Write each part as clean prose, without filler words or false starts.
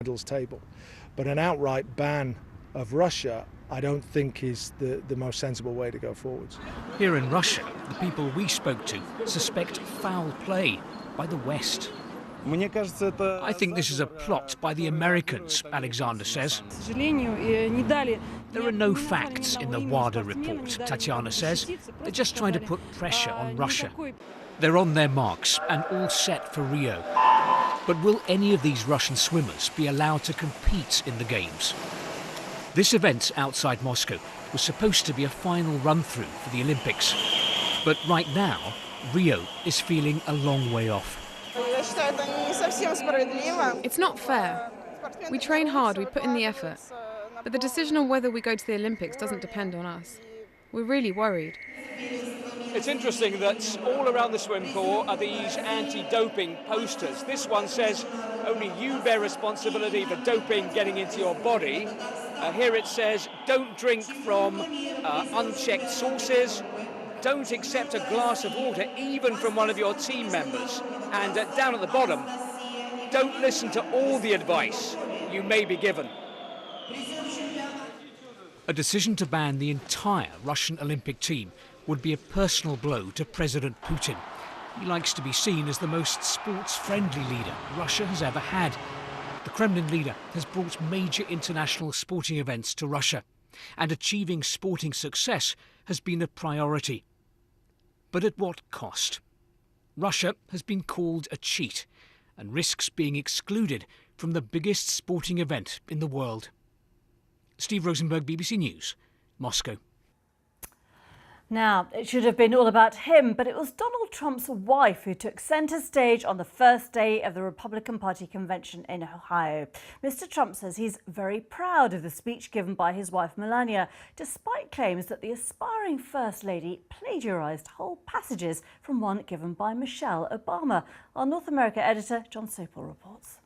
medals table. But an outright ban of Russia, I don't think is the most sensible way to go forwards. Here in Russia, the people we spoke to suspect foul play by the West. I think this is a plot by the Americans, Alexander says. There are no facts in the WADA report, Tatiana says. They're just trying to put pressure on Russia. They're on their marks and all set for Rio. But will any of these Russian swimmers be allowed to compete in the Games? This event outside Moscow was supposed to be a final run-through for the Olympics. But right now, Rio is feeling a long way off. It's not fair. We train hard, we put in the effort. But the decision on whether we go to the Olympics doesn't depend on us. We're really worried. It's interesting that all around the swim corps are these anti-doping posters. This one says, only you bear responsibility for doping getting into your body. Here it says, don't drink from unchecked sources. Don't accept a glass of water, even from one of your team members. And down at the bottom, don't listen to all the advice you may be given. A decision to ban the entire Russian Olympic team would be a personal blow to President Putin. He likes to be seen as the most sports-friendly leader Russia has ever had. The Kremlin leader has brought major international sporting events to Russia, and achieving sporting success has been a priority. But at what cost? Russia has been called a cheat and risks being excluded from the biggest sporting event in the world. Steve Rosenberg, BBC News, Moscow. Now, it should have been all about him, but it was Donald Trump's wife who took centre stage on the first day of the Republican Party convention in Ohio. Mr. Trump says he's very proud of the speech given by his wife Melania, despite claims that the aspiring First Lady plagiarised whole passages from one given by Michelle Obama. Our North America editor, John Sopel, reports.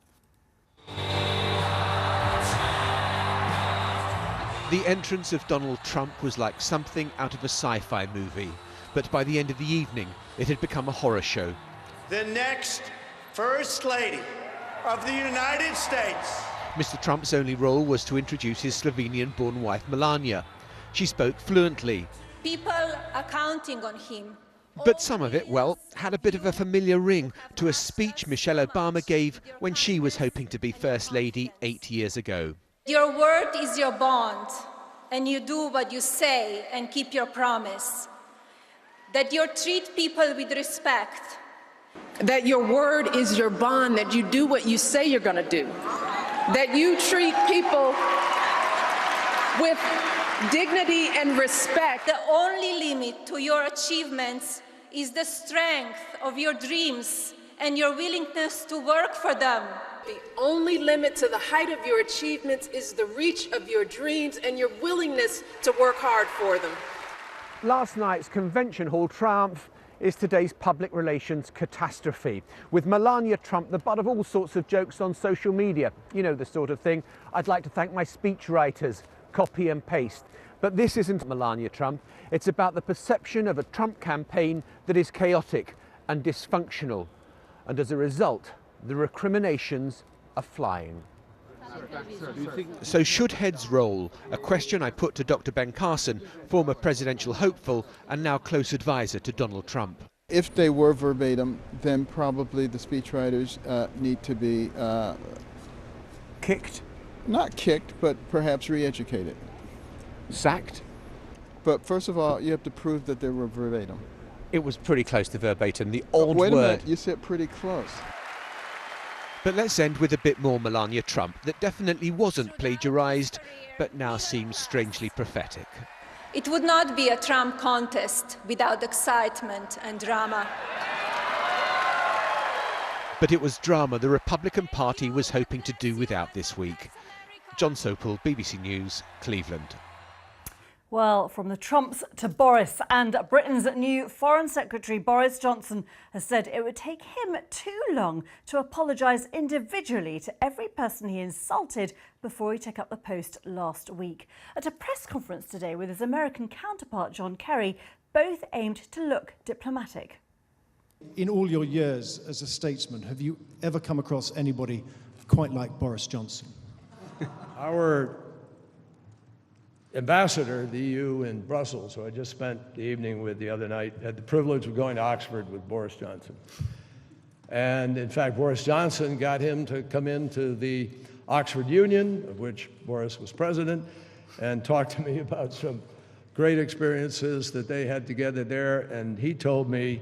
The entrance of Donald Trump was like something out of a sci-fi movie, but by the end of the evening, it had become a horror show. The next First Lady of the United States. Mr. Trump's only role was to introduce his Slovenian-born wife Melania. She spoke fluently. People are counting on him. But some of it, well, had a bit of a familiar ring to a speech Michelle Obama gave when she was hoping to be First Lady 8 years ago. Your word is your bond, and you do what you say and keep your promise. That you treat people with respect. That your word is your bond, that you do what you say you're going to do. That you treat people with dignity and respect. The only limit to your achievements is the strength of your dreams and your willingness to work for them. The only limit to the height of your achievements is the reach of your dreams and your willingness to work hard for them. Last night's convention hall triumph is today's public relations catastrophe, with Melania Trump the butt of all sorts of jokes on social media. You know, the sort of thing. I'd like to thank my speechwriters, copy and paste. But this isn't Melania Trump. It's about the perception of a Trump campaign that is chaotic and dysfunctional. And as a result, the recriminations are flying. So should heads roll? A question I put to Dr. Ben Carson, former presidential hopeful and now close advisor to Donald Trump. If they were verbatim, then probably the speechwriters need to be kicked? Not kicked, but perhaps re-educated. Sacked? But first of all, you have to prove that they were verbatim. It was pretty close to verbatim. The odd Wait a word. minute, you said pretty close. But let's end with a bit more Melania Trump that definitely wasn't plagiarised, but now seems strangely prophetic. It would not be a Trump contest without excitement and drama. But it was drama the Republican Party was hoping to do without this week. John Sopel, BBC News, Cleveland. Well, from the Trumps to Boris, and Britain's new Foreign Secretary Boris Johnson has said it would take him too long to apologise individually to every person he insulted before he took up the post last week. At a press conference today with his American counterpart John Kerry, both aimed to look diplomatic. In all your years as a statesman, have you ever come across anybody quite like Boris Johnson. Our ambassador, the EU in Brussels, who I just spent the evening with the other night, had the privilege of going to Oxford with Boris Johnson. And in fact, Boris Johnson got him to come into the Oxford Union, of which Boris was president, and talk to me about some great experiences that they had together there. And he told me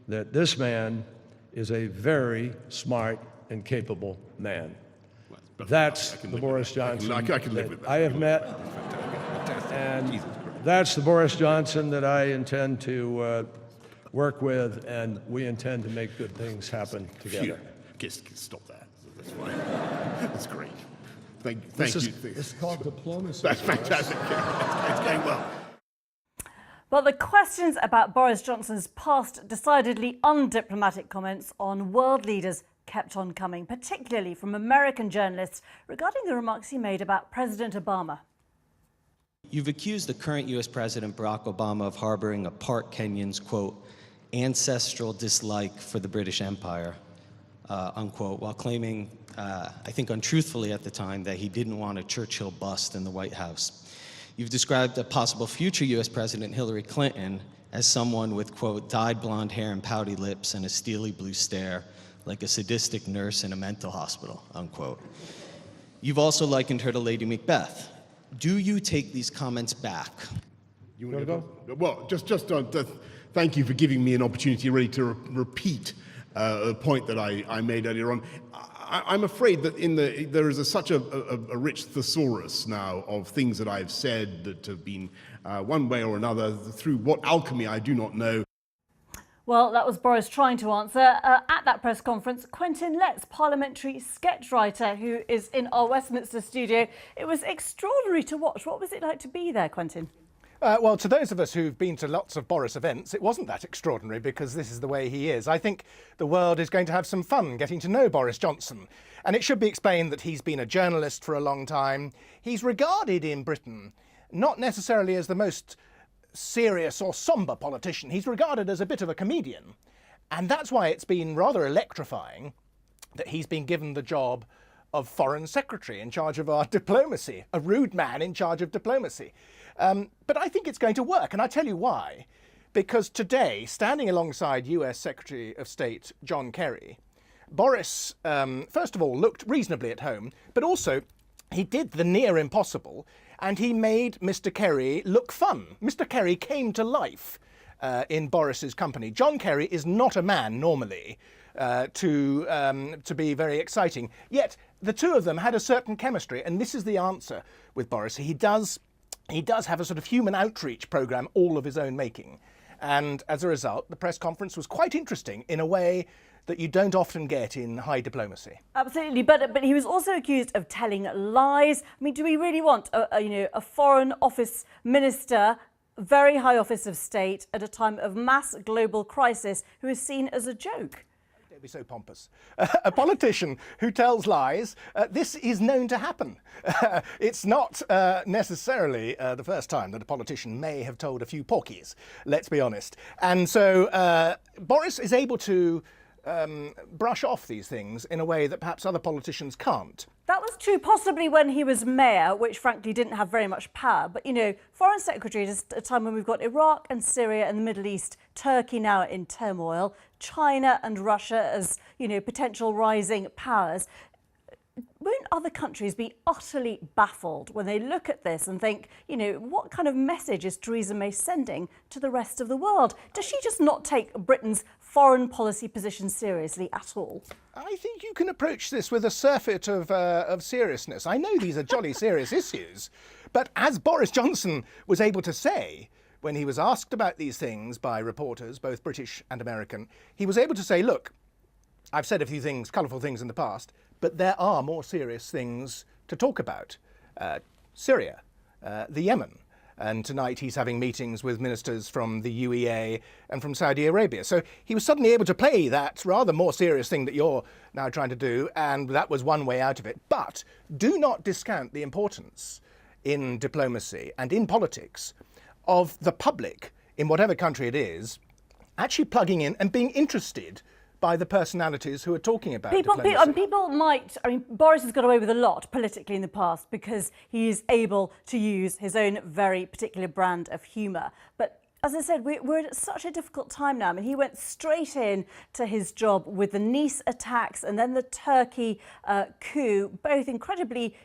that this man is a very smart and capable man. That's the Boris Johnson that I have met, and that's the Boris Johnson that I intend to work with, and we intend to make good things happen together. Stop that. That's fine. That's great. Thank you. It's called diplomacy. That's fantastic. It's going well. Well, the questions about Boris Johnson's past decidedly undiplomatic comments on world leaders kept on coming, particularly from American journalists regarding the remarks he made about President Obama. You've accused the current U.S. President Barack Obama of harboring a part Kenyan's, quote, ancestral dislike for the British Empire, unquote, while claiming, I think untruthfully at the time, that he didn't want a Churchill bust in the White House. You've described a possible future U.S. President Hillary Clinton as someone with, quote, dyed blonde hair and pouty lips and a steely blue stare, like a sadistic nurse in a mental hospital, unquote. You've also likened her to Lady Macbeth. Do you take these comments back? You want to go? Well, just thank you for giving me an opportunity really to repeat a point that I made earlier on. I'm afraid that there is such a rich thesaurus now of things that I've said that have been one way or another, through what alchemy I do not know. Well, that was Boris trying to answer. At that press conference, Quentin Letts, parliamentary sketch writer who is in our Westminster studio. It was extraordinary to watch. What was it like to be there, Quentin? Well, to those of us who've been to lots of Boris events, it wasn't that extraordinary because this is the way he is. I think the world is going to have some fun getting to know Boris Johnson. And it should be explained that he's been a journalist for a long time. He's regarded in Britain not necessarily as the most serious or sombre politician. He's regarded as a bit of a comedian. And that's why it's been rather electrifying that he's been given the job of Foreign Secretary in charge of our diplomacy, a rude man in charge of diplomacy. But I think it's going to work, and I'll tell you why. Because today, standing alongside US Secretary of State John Kerry, Boris, first of all, looked reasonably at home, but also he did the near impossible, and he made Mr. Kerry look fun. Mr. Kerry came to life in Boris's company. John Kerry is not a man, normally, to be very exciting. Yet, the two of them had a certain chemistry, and this is the answer with Boris. He does have a sort of human outreach programme all of his own making. And as a result, the press conference was quite interesting in a way that you don't often get in high diplomacy. Absolutely, but he was also accused of telling lies. I mean, do we really want a Foreign Office minister, very high office of state, at a time of mass global crisis, who is seen as a joke? Don't be so pompous. A politician who tells lies, this is known to happen. It's not necessarily the first time that a politician may have told a few porkies, let's be honest. And so Boris is able to brush off these things in a way that perhaps other politicians can't. That was true possibly when he was mayor, which frankly didn't have very much power. But, Foreign Secretary at a time when we've got Iraq and Syria and the Middle East, Turkey now in turmoil, China and Russia as, potential rising powers. Won't other countries be utterly baffled when they look at this and think, what kind of message is Theresa May sending to the rest of the world? Does she just not take Britain's foreign policy position seriously at all? I think you can approach this with a surfeit of seriousness. I know these are jolly serious issues, but as Boris Johnson was able to say when he was asked about these things by reporters, both British and American, he was able to say, look, I've said a few things, colourful things in the past, but there are more serious things to talk about. Syria, the Yemen, and tonight he's having meetings with ministers from the UEA and from Saudi Arabia. So he was suddenly able to play that rather more serious thing that you're now trying to do, and that was one way out of it. But do not discount the importance in diplomacy and in politics of the public, in whatever country it is, actually plugging in and being interested by the personalities who are talking about people diplomacy. Boris has got away with a lot politically in the past because he is able to use his own very particular brand of humour. But as I said, we're at such a difficult time now. I mean, he went straight in to his job with the Nice attacks and then the Turkey coup, both incredibly,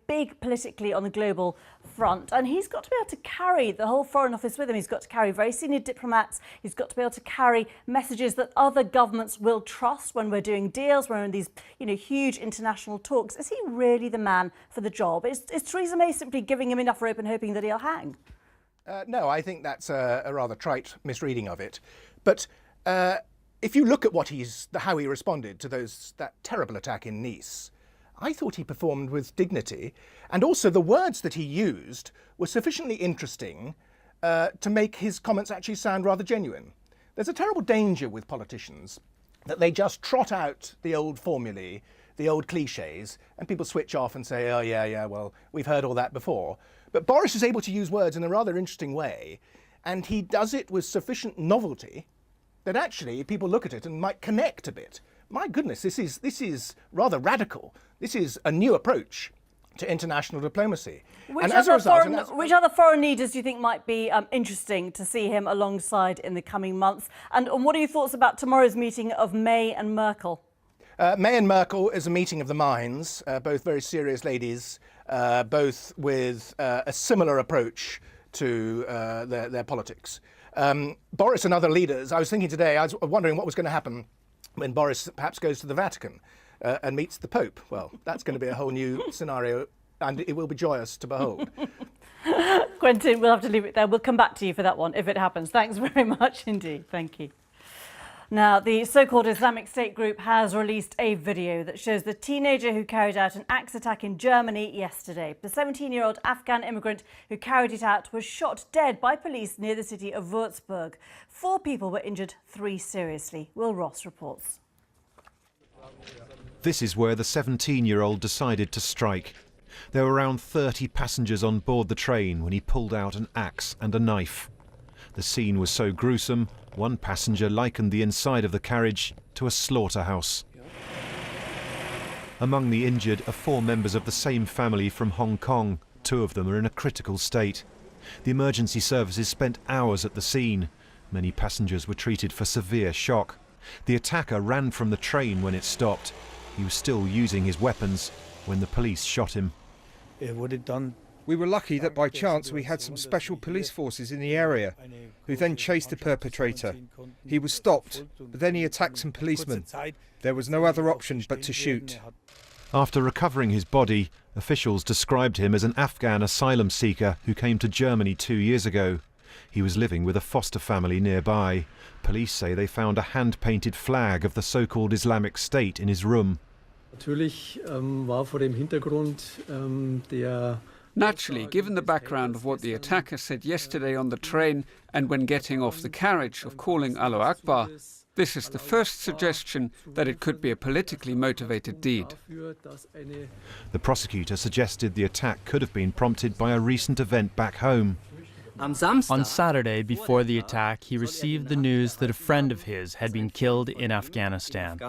big politically on the global front. And he's got to be able to carry the whole Foreign Office with him. He's got to carry very senior diplomats. He's got to be able to carry messages that other governments will trust when we're doing deals, when we're in these, huge international talks. Is he really the man for the job? Is Theresa May simply giving him enough rope and hoping that he'll hang? No, I think that's a rather trite misreading of it. But if you look at how he responded to that terrible attack in Nice, I thought he performed with dignity, and also the words that he used were sufficiently interesting to make his comments actually sound rather genuine. There's a terrible danger with politicians that they just trot out the old formulae, the old cliches, and people switch off and say, oh yeah, well, we've heard all that before. But Boris is able to use words in a rather interesting way, and he does it with sufficient novelty that actually people look at it and might connect a bit. My goodness, this is rather radical. This is a new approach to international diplomacy. Which other foreign leaders do you think might be interesting to see him alongside in the coming months? And what are your thoughts about tomorrow's meeting of May and Merkel? May and Merkel is a meeting of the minds, both very serious ladies, both with a similar approach to their politics. Boris and other leaders, I was thinking today, I was wondering what was going to happen when Boris perhaps goes to the Vatican and meets the Pope. Well, that's going to be a whole new scenario, and it will be joyous to behold. Quentin, we'll have to leave it there. We'll come back to you for that one if it happens. Thanks very much indeed. Thank you. Now, the so-called Islamic State group has released a video that shows the teenager who carried out an axe attack in Germany yesterday. The 17-year-old Afghan immigrant who carried it out was shot dead by police near the city of Würzburg. 4 people were injured, 3 seriously. Will Ross reports. This is where the 17-year-old decided to strike. There were around 30 passengers on board the train when he pulled out an axe and a knife. The scene was so gruesome, one passenger likened the inside of the carriage to a slaughterhouse. Among the injured are 4 members of the same family from Hong Kong. 2 of them are in a critical state. The emergency services spent hours at the scene. Many passengers were treated for severe shock. The attacker ran from the train when it stopped. He was still using his weapons when the police shot him. We were lucky that by chance we had some special police forces in the area, who then chased the perpetrator. He was stopped, but then he attacked some policemen. There was no other option but to shoot. After recovering his body, officials described him as an Afghan asylum seeker who came to Germany 2 years ago. He was living with a foster family nearby. Police say they found a hand-painted flag of the so-called Islamic State in his room. Naturally, given the background of what the attacker said yesterday on the train and when getting off the carriage of calling Allahu Akbar, this is the first suggestion that it could be a politically motivated deed. The prosecutor suggested the attack could have been prompted by a recent event back home. On Saturday, before the attack, he received the news that a friend of his had been killed in Afghanistan.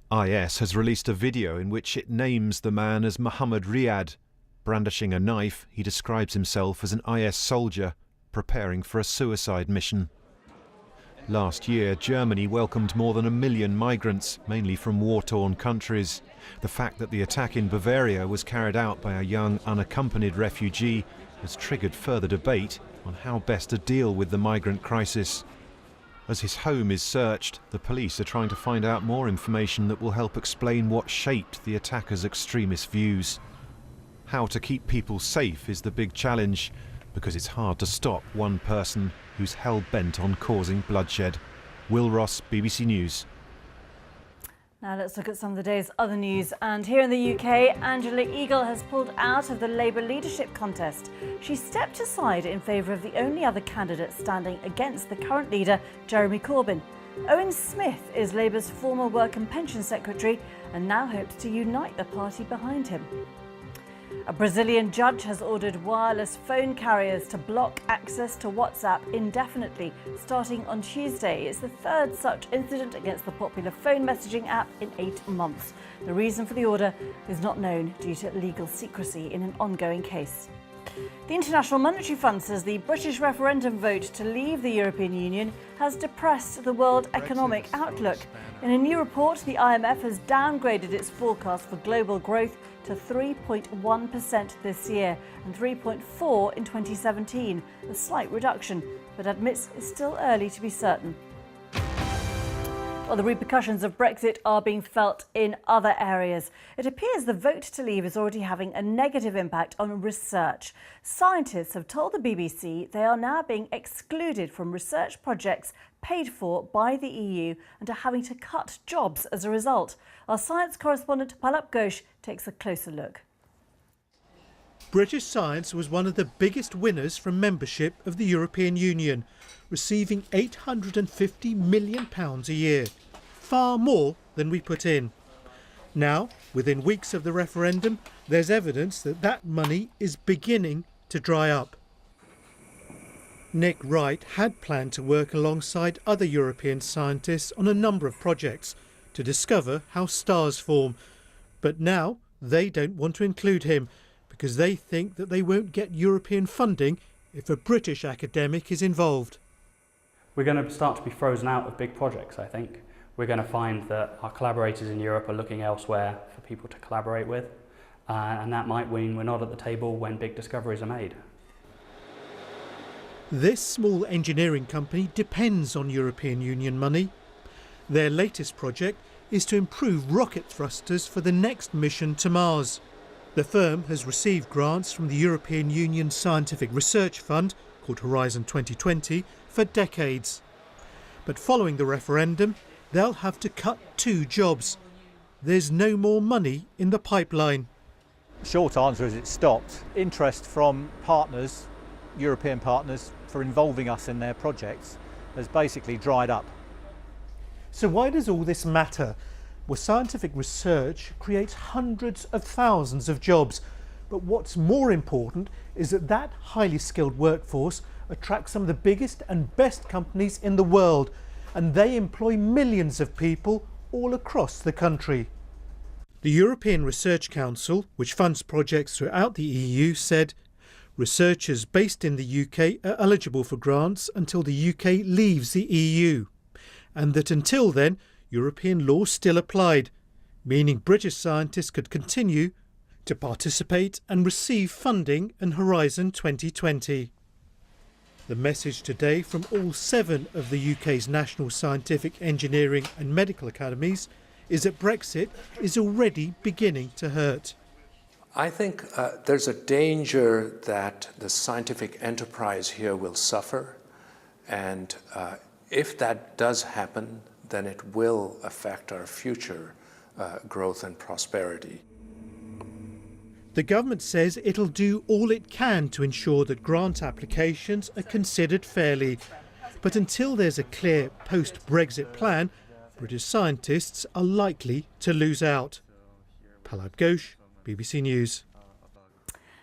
IS has released a video in which it names the man as Muhammad Riyad. Brandishing a knife, he describes himself as an IS soldier preparing for a suicide mission. Last year, Germany welcomed more than 1 million migrants, mainly from war-torn countries. The fact that the attack in Bavaria was carried out by a young, unaccompanied refugee has triggered further debate on how best to deal with the migrant crisis. As his home is searched, the police are trying to find out more information that will help explain what shaped the attacker's extremist views. How to keep people safe is the big challenge, because it's hard to stop one person who's hell-bent on causing bloodshed. Will Ross, BBC News. Now let's look at some of the day's other news. And here in the UK, Angela Eagle has pulled out of the Labour leadership contest. She stepped aside in favour of the only other candidate standing against the current leader, Jeremy Corbyn. Owen Smith is Labour's former Work and Pension Secretary and now hopes to unite the party behind him. A Brazilian judge has ordered wireless phone carriers to block access to WhatsApp indefinitely, starting on Tuesday. It's the third such incident against the popular phone messaging app in 8 months. The reason for the order is not known due to legal secrecy in an ongoing case. The International Monetary Fund says the British referendum vote to leave the European Union has depressed the world economic outlook. In a new report, the IMF has downgraded its forecast for global growth to 3.1% this year and 3.4% in 2017, a slight reduction, but admits it's still early to be certain. Well, the repercussions of Brexit are being felt in other areas. It appears the vote to leave is already having a negative impact on research. Scientists have told the BBC they are now being excluded from research projects paid for by the EU and are having to cut jobs as a result. Our science correspondent Palak Ghosh takes a closer look. British science was one of the biggest winners from membership of the European Union, receiving £850 million a year, far more than we put in. Now, within weeks of the referendum, there's evidence that that money is beginning to dry up. Nick Wright had planned to work alongside other European scientists on a number of projects to discover how stars form, but now they don't want to include him because they think that they won't get European funding if a British academic is involved. We're going to start to be frozen out of big projects, I think. We're going to find that our collaborators in Europe are looking elsewhere for people to collaborate with, and that might mean we're not at the table when big discoveries are made. This small engineering company depends on European Union money. Their latest project is to improve rocket thrusters for the next mission to Mars. The firm has received grants from the European Union Scientific Research Fund, called Horizon 2020, for decades. But following the referendum, they'll have to cut 2 jobs. There's no more money in the pipeline. Short answer is it's stopped. Interest from partners, European partners, for involving us in their projects has basically dried up. So why does all this matter? Well, scientific research creates hundreds of thousands of jobs. But what's more important is that that highly skilled workforce attracts some of the biggest and best companies in the world, and they employ millions of people all across the country. The European Research Council, which funds projects throughout the EU, said researchers based in the UK are eligible for grants until the UK leaves the EU, and that until then, European law still applied, meaning British scientists could continue to participate and receive funding in Horizon 2020. The message today from all 7 of the UK's national scientific, engineering and medical academies is that Brexit is already beginning to hurt. I think there's a danger that the scientific enterprise here will suffer, and if that does happen, then it will affect our future growth and prosperity. The government says it'll do all it can to ensure that grant applications are considered fairly. But until there's a clear post-Brexit plan, British scientists are likely to lose out. Palak Ghosh, BBC News.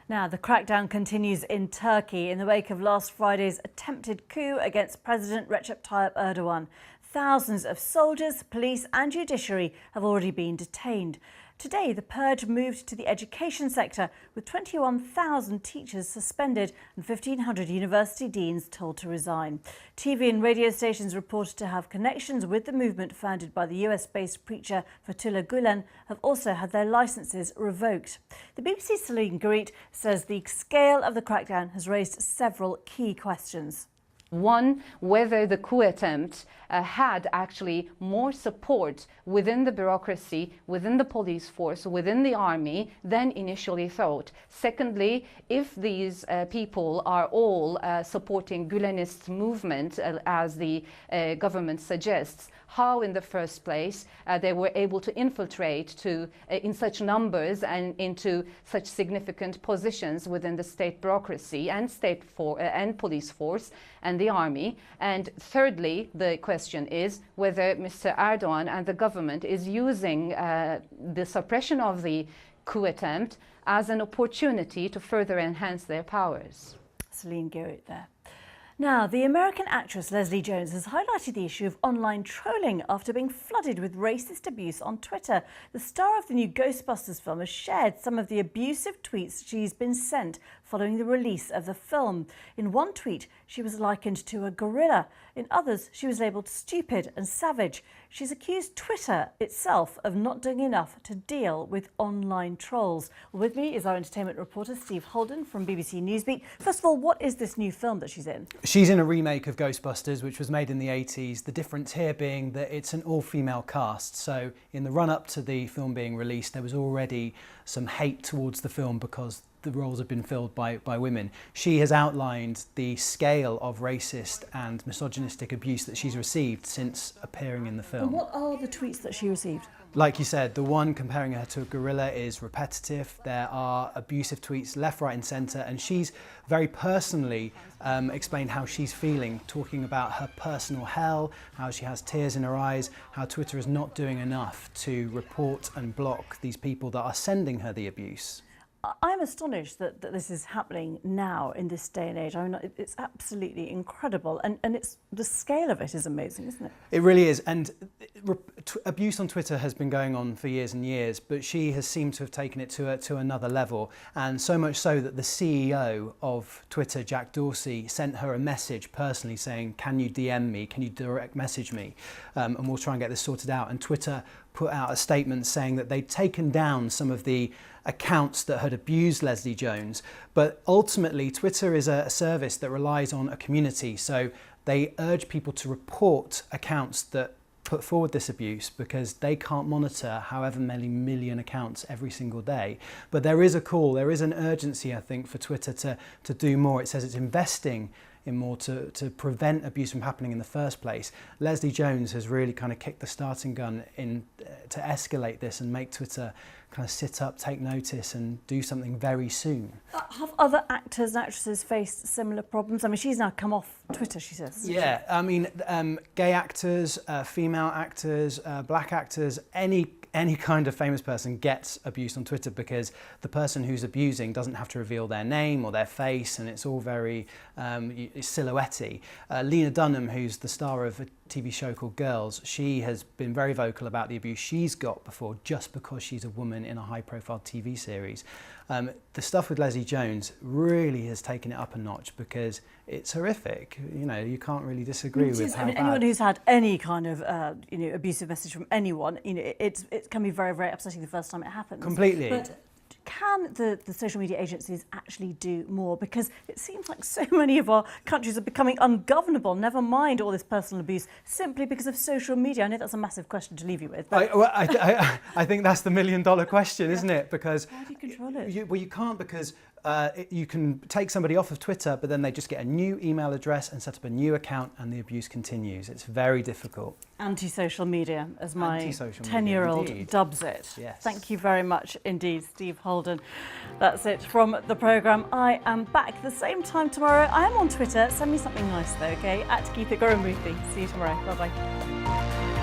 Now, the crackdown continues in Turkey in the wake of last Friday's attempted coup against President Recep Tayyip Erdogan. Thousands of soldiers, police and judiciary have already been detained. Today, the purge moved to the education sector, with 21,000 teachers suspended and 1,500 university deans told to resign. TV and radio stations reported to have connections with the movement founded by the US-based preacher Fethullah Gulen have also had their licences revoked. The BBC's Celine Garit says the scale of the crackdown has raised several key questions. One, whether the coup attempt had actually more support within the bureaucracy, within the police force, within the army than initially thought. Secondly, if these people are all supporting Gülenist movement, as the government suggests, how in the first place they were able to infiltrate in such numbers and into such significant positions within the state bureaucracy and and police force and the army. And thirdly, the question is whether Mr. Erdogan and the government is using the suppression of the coup attempt as an opportunity to further enhance their powers. Celine Garrett there. Now, the American actress Leslie Jones has highlighted the issue of online trolling after being flooded with racist abuse on Twitter. The star of the new Ghostbusters film has shared some of the abusive tweets she's been sent following the release of the film. In one tweet, she was likened to a gorilla. In others, she was labelled stupid and savage. She's accused Twitter itself of not doing enough to deal with online trolls. With me is our entertainment reporter, Steve Holden from BBC Newsbeat. First of all, what is this new film that she's in? She's in a remake of Ghostbusters, which was made in the 80s. The difference here being that it's an all-female cast. So in the run-up to the film being released, there was already some hate towards the film because the roles have been filled by women. She has outlined the scale of racist and misogynistic abuse that she's received since appearing in the film. And what are the tweets that she received? Like you said, the one comparing her to a gorilla is repetitive. There are abusive tweets left, right and centre, and she's very personally explained how she's feeling, talking about her personal hell, how she has tears in her eyes, how Twitter is not doing enough to report and block these people that are sending her the abuse. I'm astonished that this is happening now in this day and age. I mean, it's absolutely incredible, and it's the scale of it is amazing, isn't it? It really is, and abuse on Twitter has been going on for years and years, but she has seemed to have taken it to another level, and so much so that the CEO of Twitter, Jack Dorsey, sent her a message personally saying, "Can you DM me? Can you direct message me? And we'll try and get this sorted out." And Twitter put out a statement saying that they'd taken down some of the accounts that had abused Leslie Jones, but ultimately Twitter is a service that relies on a community, so they urge people to report accounts that put forward this abuse because they can't monitor however many million accounts every single day. But there is a call, there is an urgency, I think, for Twitter to do more. It says it's investing in more to prevent abuse from happening in the first place. Leslie Jones has really kind of kicked the starting gun in to escalate this and make Twitter kind of sit up, take notice and do something very soon. Have other actors and actresses faced similar problems? I mean, she's now come off Twitter, she says. Yeah, I mean, gay actors, female actors, black actors, any kind of famous person gets abused on Twitter because the person who's abusing doesn't have to reveal their name or their face, and it's all very silhouette-y. Lena Dunham, who's the star of a TV show called Girls, she has been very vocal about the abuse she's got before just because she's a woman in a high-profile TV series. The stuff with Leslie Jones really has taken it up a notch because it's horrific. You know, you can't really disagree with how bad. Anyone who's had any kind of abusive message from anyone, it can be very, very upsetting the first time it happens. Completely. But can the social media agencies actually do more? Because it seems like so many of our countries are becoming ungovernable, never mind all this personal abuse, simply because of social media. I know that's a massive question to leave you with. But I think that's the million-dollar question, isn't it? Because how do you control it? You can't, because you can take somebody off of Twitter, but then they just get a new email address and set up a new account and the abuse continues. It's very difficult. Anti-social media, as my 10-year-old dubs it. Yes. Thank you very much indeed, Steve Holden. That's it from the programme. I am back the same time tomorrow. I am on Twitter. Send me something nice though, okay? @Geetha Gurumurthy. See you tomorrow. Bye-bye.